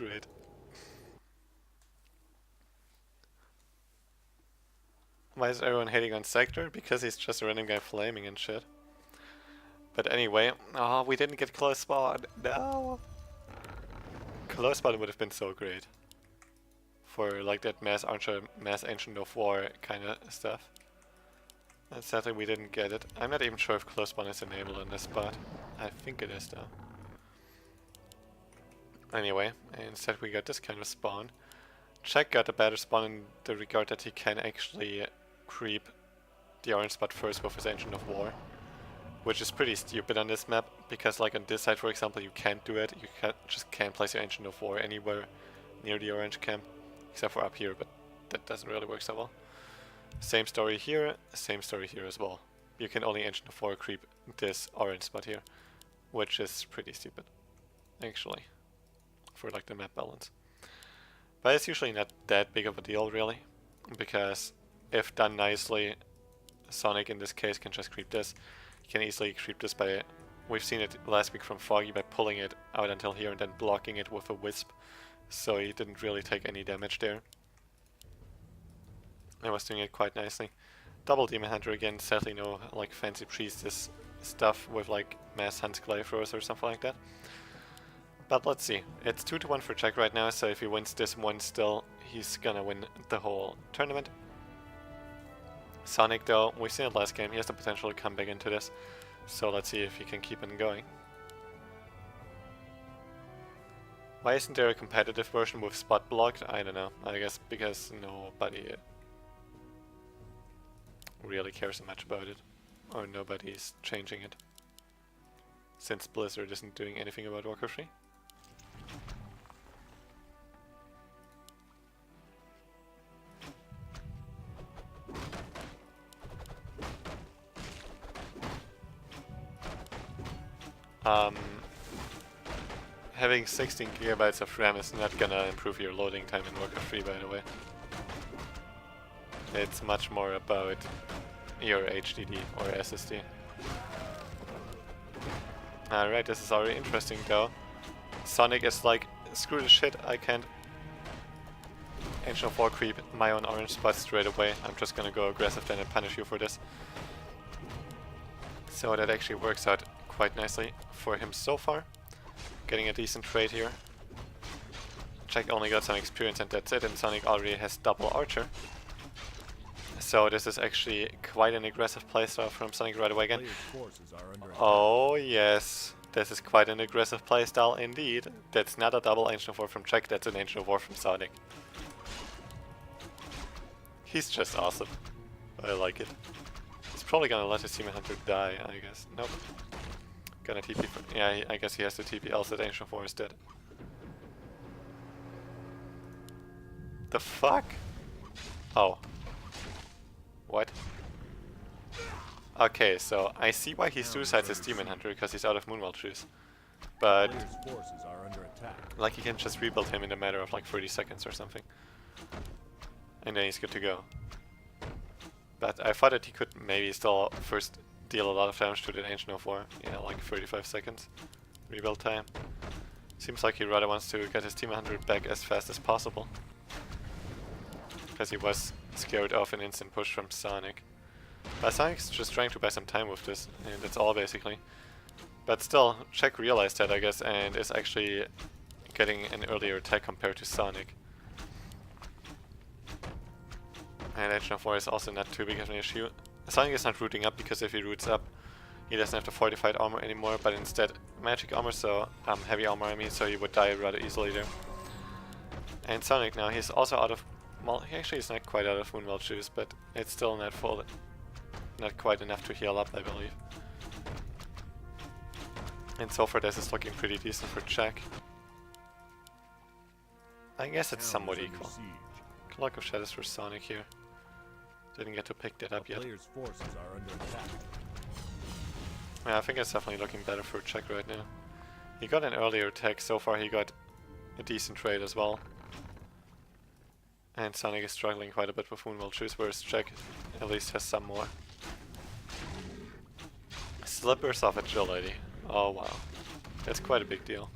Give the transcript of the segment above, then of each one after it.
great. Why is everyone hating on Sector? Because he's just a random guy flaming and shit. But anyway, oh, we didn't get close spawn. No. Close spawn would have been so great. For like that mass archer, mass ancient of war kind of stuff. And sadly we didn't get it. I'm not even sure if close spawn is enabled in this spot. I think it is though. Anyway, instead we got this kind of spawn. Jack got a better spawn in the regard that he can actually creep the orange spot first with his Ancient of War. Which is pretty stupid on this map, because like on this side for example you can't do it, you just can't place your Ancient of War anywhere near the orange camp, except for up here, but that doesn't really work so well. Same story here as well. You can only Ancient of War creep this orange spot here, which is pretty stupid, actually, for like the map balance. But it's usually not that big of a deal really, because if done nicely, Sonik in this case can just creep this. You can easily creep this by, we've seen it last week from Foggy, by pulling it out until here and then blocking it with a Wisp. So he didn't really take any damage there. I was doing it quite nicely. Double Demon Hunter again, sadly no like fancy priestess stuff with like mass Hunt Glyphros or something like that. But let's see, it's 2-1 for Jack right now, so if he wins this one still, he's gonna win the whole tournament. Sonik though, we've seen it last game, he has the potential to come back into this, so let's see if he can keep it going. Why isn't there a competitive version with spot blocked? I don't know, I guess because nobody really cares so much about it, or nobody's changing it, since Blizzard isn't doing anything about Warcraft 3. Having 16 gigabytes of RAM is not gonna improve your loading time in Warcraft 3, by the way. It's much more about your HDD or SSD. Alright, this is already interesting though. Sonik is like, screw the shit, I can't Ancient of War creep my own orange spot straight away. I'm just gonna go aggressive then and punish you for this. So that actually works out quite nicely for him so far. Getting a decent trade here. Jack only got some experience and that's it, and Sonik already has double archer. So this is actually quite an aggressive playstyle from Sonik right away again. Oh yes, this is quite an aggressive playstyle indeed. That's not a double Ancient of War from Jack, that's an Ancient of War from Sonik. He's just awesome. I like it. He's probably gonna let his Demon Hunter die, I guess. Nope. Gonna TP for, yeah, I guess he has to TP, else that Ancient of War is dead. The fuck? Oh. What? Okay, so I see why he suicides his Demon Hunter, because he's out of Moonwell Juice. But like he can just rebuild him in a matter of like 30 seconds or something. And then he's good to go. But I thought that he could maybe still first deal a lot of damage to the Ancient of War. Yeah, like 35 seconds rebuild time. Seems like he rather wants to get his Demon Hunter back as fast as possible. Because he was scared of an instant push from Sonik. But Sonic's just trying to buy some time with this, and that's all basically. But still, Jack realized that I guess, and is actually getting an earlier attack compared to Sonik. And Ancient of War is also not too big of an issue. Sonik is not rooting up, because if he roots up, he doesn't have the fortified armor anymore, but instead magic armor, so heavy armor I mean, so he would die rather easily there. And Sonik now, he's also out of, well, he actually is not quite out of Moonwell Juice, but it's still not full, not quite enough to heal up, I believe. And so far this is looking pretty decent for Jack. I guess it's somewhat equal. Clock of Shadows for Sonik here. Didn't get to pick that up yet. Yeah, I think it's definitely looking better for Jack right now. He got an earlier attack, so far he got a decent trade as well. And Sonik is struggling quite a bit with Moonwell Juice, whereas Jack at least has some more. Slippers of Agility. Oh wow. That's quite a big deal.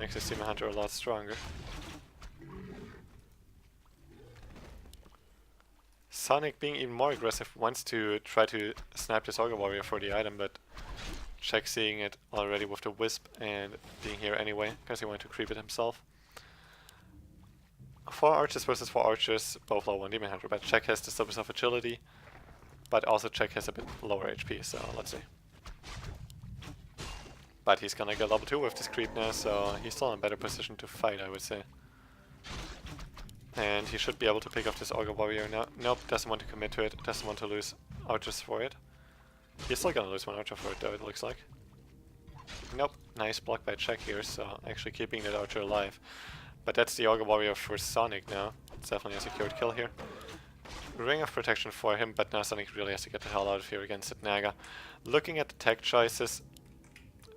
Makes his Demon Hunter a lot stronger. Sonik, being even more aggressive, wants to try to snap this Ogre Warrior for the item, but Czech seeing it already with the Wisp and being here anyway, because he wanted to creep it himself. 4 archers versus 4 archers, both low 1 Demon Hunter, but Czech has the Slippers of Agility, but also Czech has a bit lower HP, so let's see. But he's gonna get level 2 with this creep now, so he's still in a better position to fight, I would say. And he should be able to pick up this Ogre Warrior now. Nope, doesn't want to commit to it, doesn't want to lose archers for it. He's still gonna lose 1 archer for it though, it looks like. Nope, nice block by Czech here, so actually keeping that archer alive. But that's the Ogre Warrior for Sonik now. It's definitely a secured kill here. Ring of protection for him, but now Sonik really has to get the hell out of here against that Naga. Looking at the tech choices,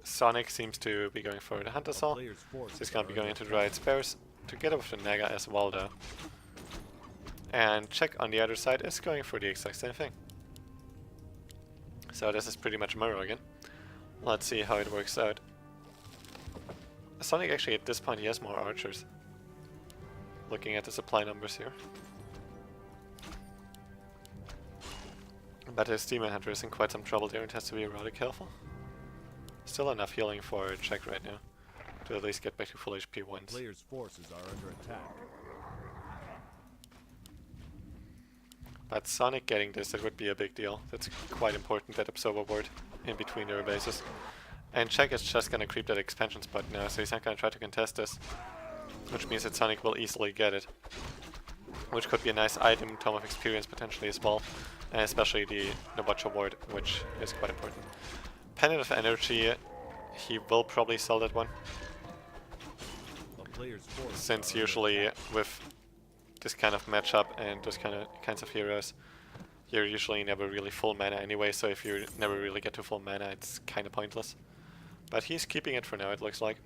Sonik seems to be going for the Hunter Saw. So he's gonna be going into the Riot Spears, together with the Naga as well though. And Czech on the other side is going for the exact same thing. So this is pretty much mirror again. Let's see how it works out. Sonik actually at this point he has more archers. Looking at the supply numbers here. But his Demon Hunter is in quite some trouble there and has to be rather careful. Still enough healing for Czech right now, to at least get back to full HP once. Players' forces are under attack. But Sonik getting this, it would be a big deal. That's quite important, that Absorber Ward in between their bases. And Czech is just gonna creep that expansion spot now, so he's not gonna try to contest this. Which means that Sonik will easily get it. Which could be a nice item, Tome of Experience potentially as well. And especially the Watcher Ward, which is quite important. Pendant of Energy, he will probably sell that one. Since usually with this kind of matchup and those kinds of heroes, you're usually never really full mana anyway, so if you never really get to full mana, it's kind of pointless. But he's keeping it for now, it looks like.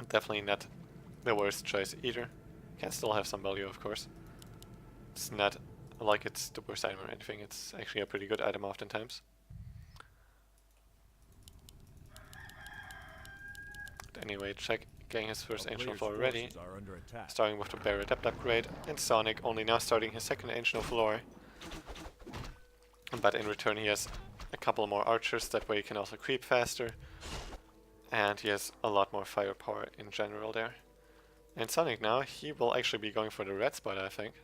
Definitely not the worst choice either. Can still have some value, of course. It's not like it's the worst item or anything, it's actually a pretty good item oftentimes. But anyway, Czech getting his first Ancient of Lore already, starting with the Bear Adept upgrade, and Sonik only now starting his second Ancient of Lore. But in return he has a couple more archers, that way he can also creep faster. And he has a lot more firepower in general there. And Sonik now, he will actually be going for the red spot, I think.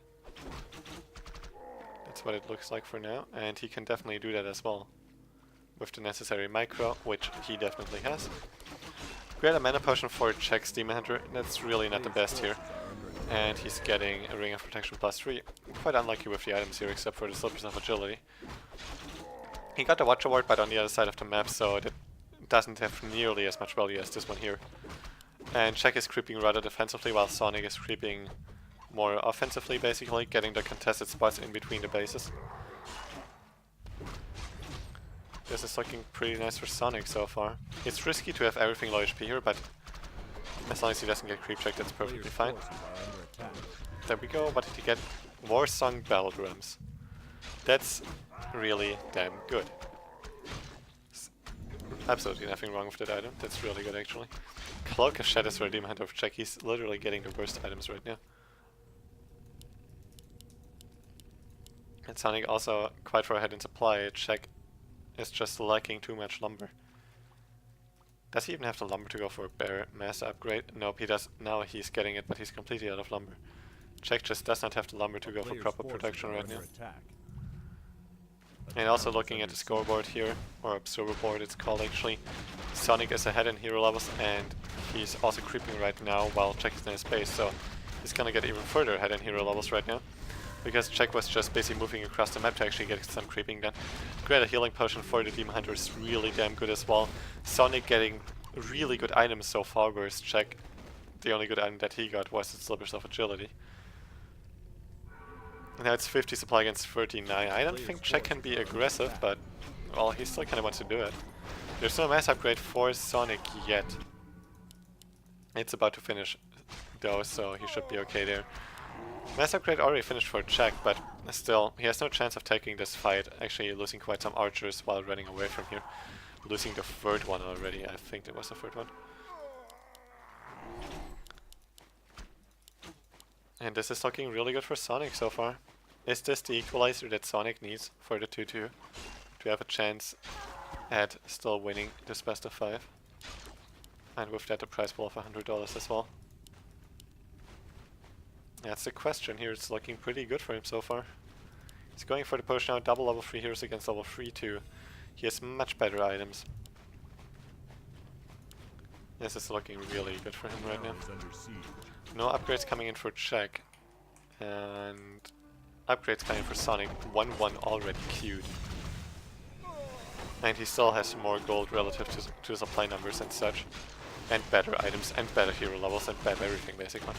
That's what it looks like for now, and he can definitely do that as well. With the necessary micro, which he definitely has. Great mana potion for Czech's Demon Hunter, that's really not the best here. And he's getting a Ring of Protection +3. Quite unlucky with the items here, except for the Slippers of Agility. He got the Watcher Ward, but on the other side of the map, so it doesn't have nearly as much value as this one here. And Czech is creeping rather defensively, while Sonik is creeping more offensively, basically, getting the contested spots in between the bases. This is looking pretty nice for Sonik so far. It's risky to have everything low HP here, but as long as he doesn't get creep checked, that's perfectly fine. There we go, what did he get? Warsong Battle Drums. That's really damn good. Absolutely nothing wrong with that item, that's really good actually. Cloak of Shadows for a Demon Hunter of Czech, he's literally getting the worst items right now. And Sonik also quite far ahead in supply, Czech is just lacking too much lumber. Does he even have the lumber to go for a Bear Master upgrade? Nope, he does. Now he's getting it, but he's completely out of lumber. Czech just does not have the lumber to go for proper production right now. And also looking at the scoreboard here, or observer board it's called actually, Sonik is ahead in hero levels and he's also creeping right now while Czech is in his base, so he's gonna get even further ahead in hero levels right now. Because Czech was just basically moving across the map to actually get some creeping done. Greater healing potion for the Demon Hunter is really damn good as well. Sonik getting really good items so far, whereas Czech, the only good item that he got was its Slippers of Agility. Now it's 50 supply against 39. I don't think Czech can be aggressive, but well, he still kind of wants to do it. There's no mass upgrade for Sonik yet. It's about to finish though, so he should be okay there. Mass upgrade already finished for Czech, but still, he has no chance of taking this fight, actually losing quite some archers while running away from here. Losing the third one already, I think it was the third one. And this is looking really good for Sonik so far. Is this the equalizer that Sonik needs for the 2-2 to have a chance at still winning this best of 5? And with that a prize pool of $100 as well. That's the question here. It's looking pretty good for him so far. He's going for the push now, double level 3 heroes against level 3-2. He has much better items. This is looking really good for him right now. No upgrades coming in for Czech. And upgrades coming for Sonik. 1-1 already queued. And he still has more gold relative to supply numbers and such. And better items, and better hero levels, and better everything basically.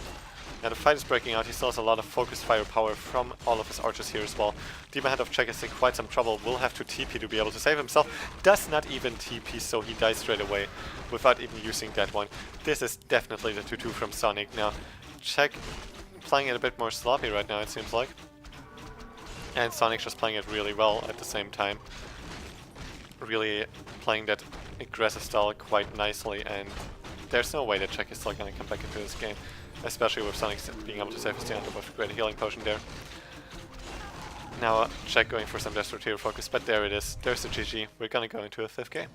Now the fight is breaking out. He still has a lot of focused firepower from all of his archers here as well. Demon Head of Czech is in quite some trouble. Will have to TP to be able to save himself. Does not even TP, so he dies straight away without even using that one. This is definitely the 2-2 from Sonik. Now Czech playing it a bit more sloppy right now, it seems like. And Sonic's just playing it really well at the same time. Really playing that aggressive style quite nicely, and there's no way that Czech is still going to come back into this game, especially with Sonik being able to save his standard with a great healing potion there. Now Czech going for some desperate hero focus, but there it is. There's the GG. We're going to go into a 5th game.